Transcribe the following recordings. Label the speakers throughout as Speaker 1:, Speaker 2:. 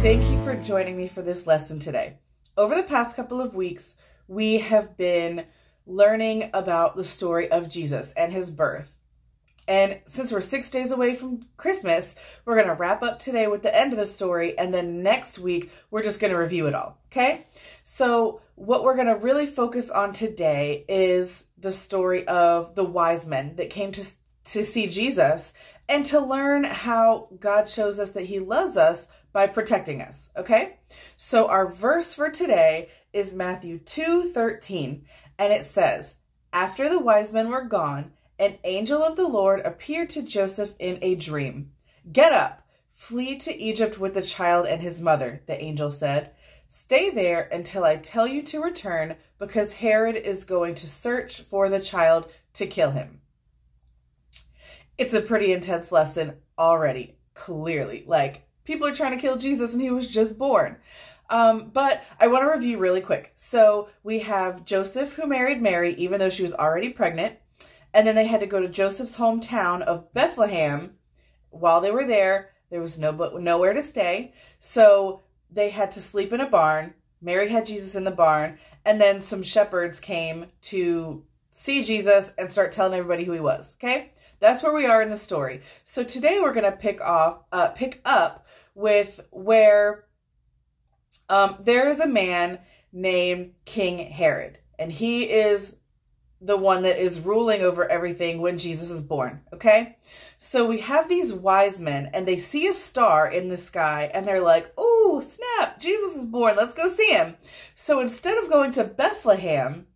Speaker 1: Thank you for joining me for this lesson today. Over the past couple of weeks, we have been learning about the story of Jesus and his birth. And since we're 6 days away from Christmas, we're going to wrap up today with the end of the story. And then next week, we're just going to review it all. Okay? So what we're going to really focus on today is the story of the wise men that came to see Jesus and to learn how God shows us that he loves us by protecting us. Okay? So our verse for today is Matthew 2:13. And it says, "After the wise men were gone, an angel of the Lord appeared to Joseph in a dream. 'Get up, flee to Egypt with the child and his mother,' the angel said. 'Stay there until I tell you to return, because Herod is going to search for the child to kill him.'" It's a pretty intense lesson already, clearly. Like, people are trying to kill Jesus and he was just born. But I want to review really quick. So we have Joseph who married Mary, even though she was already pregnant. And then they had to go to Joseph's hometown of Bethlehem. While they were there was nowhere to stay. So they had to sleep in a barn. Mary had Jesus in the barn. And then some shepherds came to see Jesus and start telling everybody who he was. Okay? That's where we are in the story. So today we're going to pick up with where there is a man named King Herod. And he is the one that is ruling over everything when Jesus is born, okay? So we have these wise men, and they see a star in the sky, and they're like, "Oh, snap, Jesus is born, let's go see him." So instead of going to Bethlehem,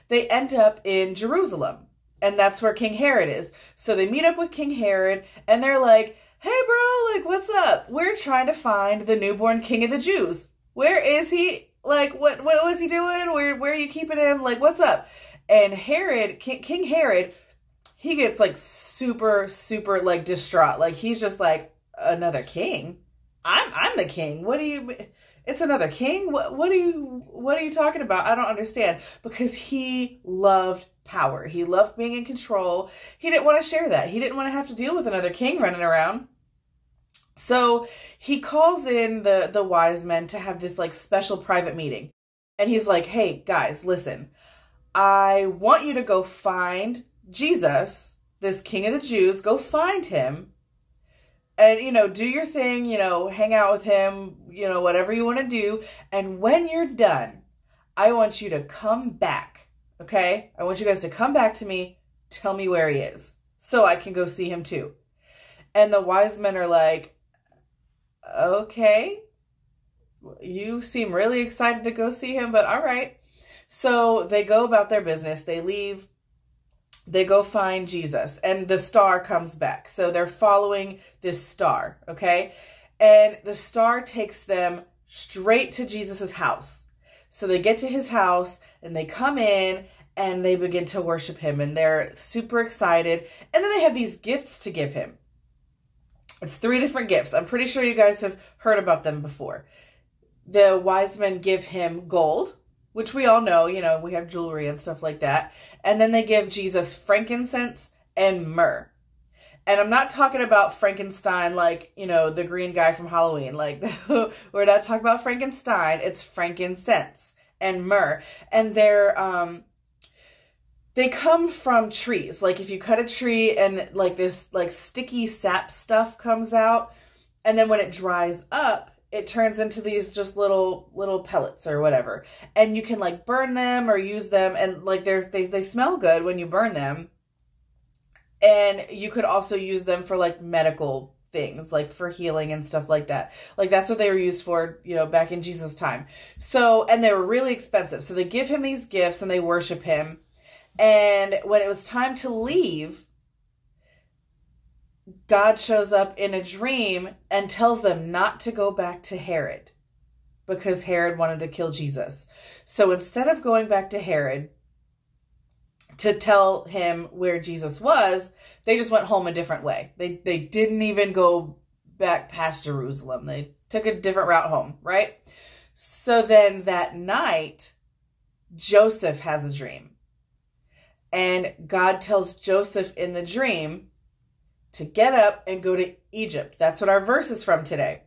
Speaker 1: they end up in Jerusalem, and that's where King Herod is. So they meet up with King Herod, and they're like, "Hey, bro, like, what's up? We're trying to find the newborn king of the Jews. Where is he? Like, what was he doing? Where are you keeping him? Like, what's up?" And Herod, King Herod, he gets like super, super like distraught. Like, he's just like, "Another king? I'm the king. It's another king? What are you talking about? I don't understand." Because he loved power. He loved being in control. He didn't want to share that. He didn't want to have to deal with another king running around. So he calls in the wise men to have this like special private meeting. And he's like, "Hey guys, listen. I want you to go find Jesus, this King of the Jews. Go find him and, do your thing, hang out with him, whatever you want to do. And when you're done, I want you to come back, okay? I want you guys to come back to me, tell me where he is, so I can go see him too." And the wise men are like, "Okay, you seem really excited to go see him, but all right." So they go about their business. They leave. They go find Jesus. And the star comes back. So they're following this star, okay? And the star takes them straight to Jesus's house. So they get to his house and they come in and they begin to worship him. And they're super excited. And then they have these gifts to give him. It's 3 different gifts. I'm pretty sure you guys have heard about them before. The wise men give him gold, which we all know, we have jewelry and stuff like that. And then they give Jesus frankincense and myrrh. And I'm not talking about Frankenstein like, the green guy from Halloween. Like, we're not talking about Frankenstein. It's frankincense and myrrh. And they come from trees. Like, if you cut a tree and like this like sticky sap stuff comes out, and then when it dries up, it turns into these just little pellets or whatever. And you can like burn them or use them. And like they smell good when you burn them. And you could also use them for like medical things, like for healing and stuff like that. Like, that's what they were used for, back in Jesus' time. So, and they were really expensive. So they give him these gifts and they worship him. And when it was time to leave, God shows up in a dream and tells them not to go back to Herod because Herod wanted to kill Jesus. So instead of going back to Herod to tell him where Jesus was, they just went home a different way. They didn't even go back past Jerusalem. They took a different route home, right? So then that night, Joseph has a dream. And God tells Joseph in the dream to get up and go to Egypt. That's what our verse is from today.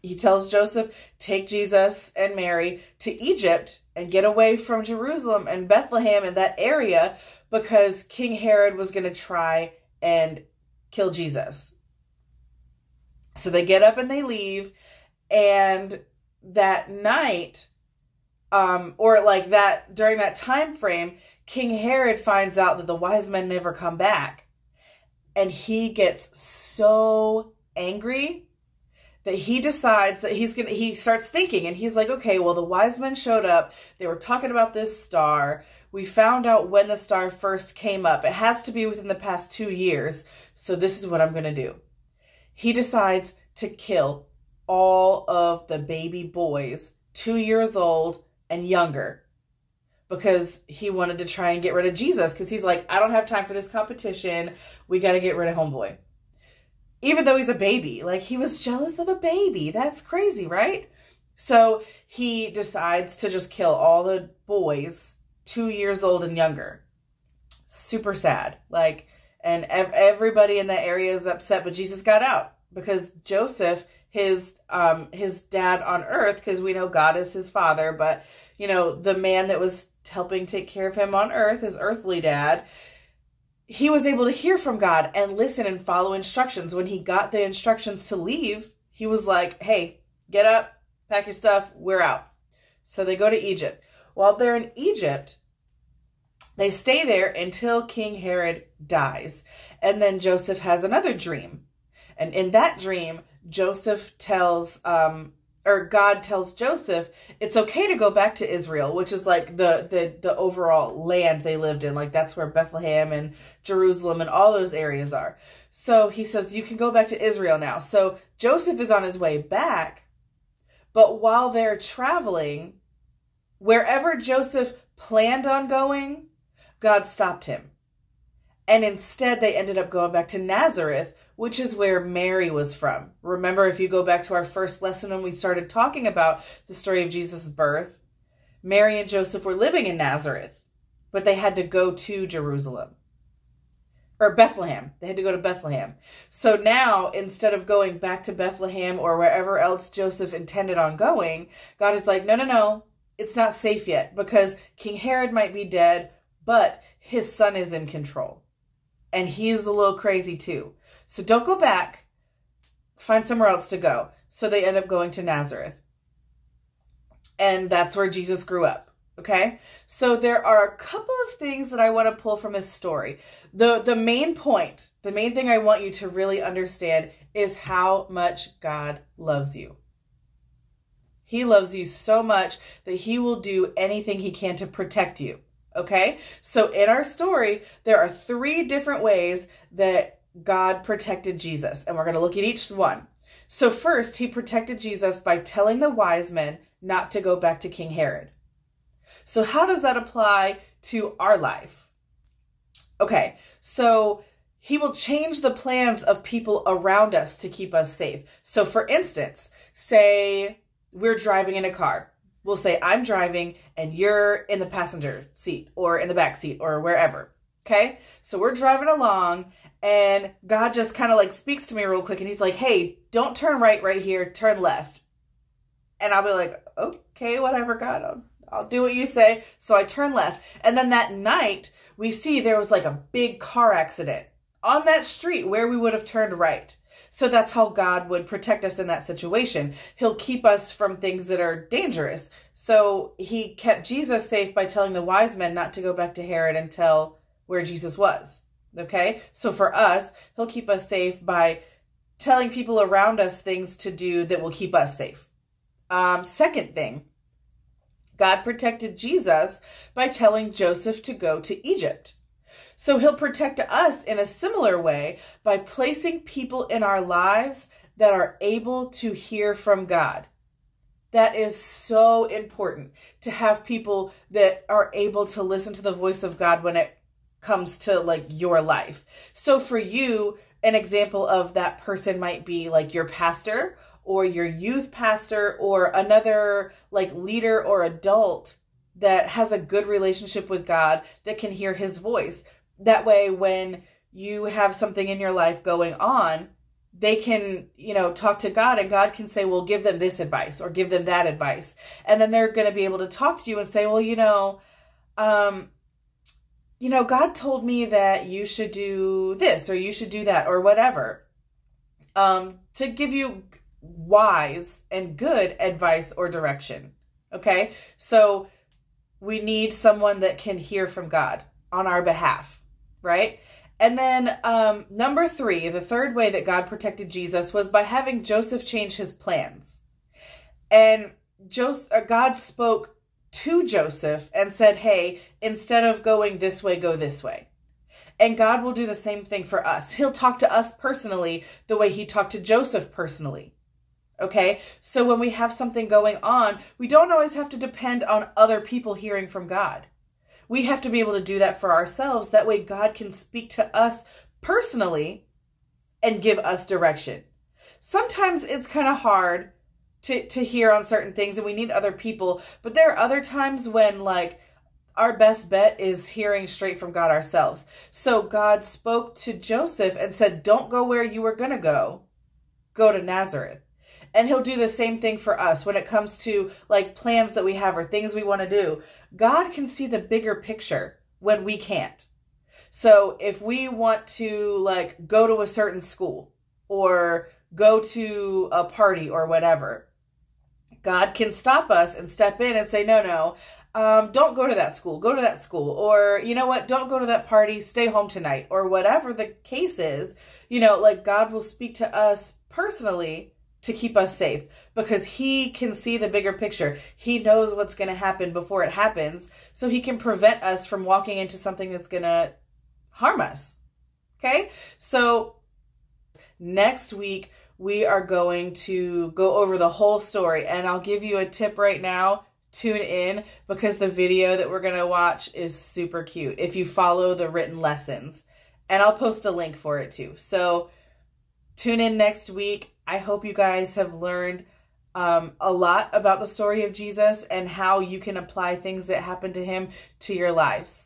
Speaker 1: he tells Joseph, take Jesus and Mary to Egypt and get away from Jerusalem and Bethlehem and that area, because King Herod was going to try and kill Jesus. So they get up and they leave, and that night, during that time frame, King Herod finds out that the wise men never come back, and he gets so angry that he decides that he starts thinking, and he's like, okay, well, the wise men showed up. They were talking about this star. We found out when the star first came up. It has to be within the past 2 years. So this is what I'm going to do. He decides to kill all of the baby boys 2 years old and younger, because he wanted to try and get rid of Jesus, because he's like, I don't have time for this competition. We got to get rid of homeboy. Even though he's a baby, like, he was jealous of a baby. That's crazy, right? So he decides to just kill all the boys 2 years old and younger. Super sad. Like, and everybody in that area is upset, but Jesus got out, because Joseph, his dad on earth, because we know God is his father, but, you know, the man that was helping take care of him on earth, his earthly dad, he was able to hear from God and listen and follow instructions. When he got the instructions to leave, he was like, hey, get up, pack your stuff, we're out. So they go to Egypt. While they're in Egypt, they stay there until King Herod dies. And then Joseph has another dream. And in that dream, God tells Joseph, it's okay to go back to Israel, which is like the overall land they lived in. Like, that's where Bethlehem and Jerusalem and all those areas are. So he says, you can go back to Israel now. So Joseph is on his way back, but while they're traveling, wherever Joseph planned on going, God stopped him. And instead, they ended up going back to Nazareth, which is where Mary was from. Remember, if you go back to our first lesson when we started talking about the story of Jesus' birth, Mary and Joseph were living in Nazareth, but they had to go to Jerusalem. Or Bethlehem. They had to go to Bethlehem. So now, instead of going back to Bethlehem or wherever else Joseph intended on going, God is like, no, it's not safe yet, because King Herod might be dead, but his son is in control. And he's a little crazy too. So don't go back. Find somewhere else to go. So they end up going to Nazareth. And that's where Jesus grew up. Okay? So there are a couple of things that I want to pull from this story. The main point, the main thing I want you to really understand is how much God loves you. He loves you so much that he will do anything he can to protect you. Okay? So in our story, there are 3 different ways that God protected Jesus, and we're going to look at each one. So first, he protected Jesus by telling the wise men not to go back to King Herod. So how does that apply to our life? Okay, so he will change the plans of people around us to keep us safe. So for instance, say we're driving in a car. We'll say I'm driving and you're in the passenger seat or in the back seat or wherever. Okay, so we're driving along, and God just kind of like speaks to me real quick, and he's like, hey, don't turn right here, turn left. And I'll be like, okay, whatever, God, I'll do what you say. So I turn left. And then that night, we see there was like a big car accident on that street where we would have turned right. So that's how God would protect us in that situation. He'll keep us from things that are dangerous. So he kept Jesus safe by telling the wise men not to go back to Herod and tell where Jesus was. Okay? So for us, he'll keep us safe by telling people around us things to do that will keep us safe. Second thing, God protected Jesus by telling Joseph to go to Egypt. So he'll protect us in a similar way by placing people in our lives that are able to hear from God. That is so important, to have people that are able to listen to the voice of God when it comes to like your life. So for you, an example of that person might be like your pastor or your youth pastor or another like leader or adult that has a good relationship with God that can hear his voice. That way, when you have something in your life going on, they can, talk to God, and God can say, well, give them this advice or give them that advice. And then they're going to be able to talk to you and say, well, God told me that you should do this or you should do that or whatever, to give you wise and good advice or direction. Okay. So we need someone that can hear from God on our behalf, right? And then number 3, the third way that God protected Jesus was by having Joseph change his plans. And God spoke to Joseph and said, hey, instead of going this way, go this way. And God will do the same thing for us. He'll talk to us personally the way he talked to Joseph personally. Okay, so when we have something going on, we don't always have to depend on other people hearing from God. We have to be able to do that for ourselves. That way God can speak to us personally and give us direction. Sometimes it's kind of hard to hear on certain things and we need other people. But there are other times when our best bet is hearing straight from God ourselves. So God spoke to Joseph and said, don't go where you were going to go. Go to Nazareth. And he'll do the same thing for us when it comes to plans that we have or things we want to do. God can see the bigger picture when we can't. So if we want to go to a certain school or go to a party or whatever, God can stop us and step in and say, no, don't go to that school, go to that school. Or, you know what, don't go to that party, stay home tonight. Or whatever the case is, God will speak to us personally to keep us safe because he can see the bigger picture. He knows what's going to happen before it happens. So he can prevent us from walking into something that's going to harm us. Okay. So next week, we are going to go over the whole story, and I'll give you a tip right now. Tune in because the video that we're going to watch is super cute if you follow the written lessons, and I'll post a link for it too. So tune in next week. I hope you guys have learned a lot about the story of Jesus and how you can apply things that happened to him to your lives.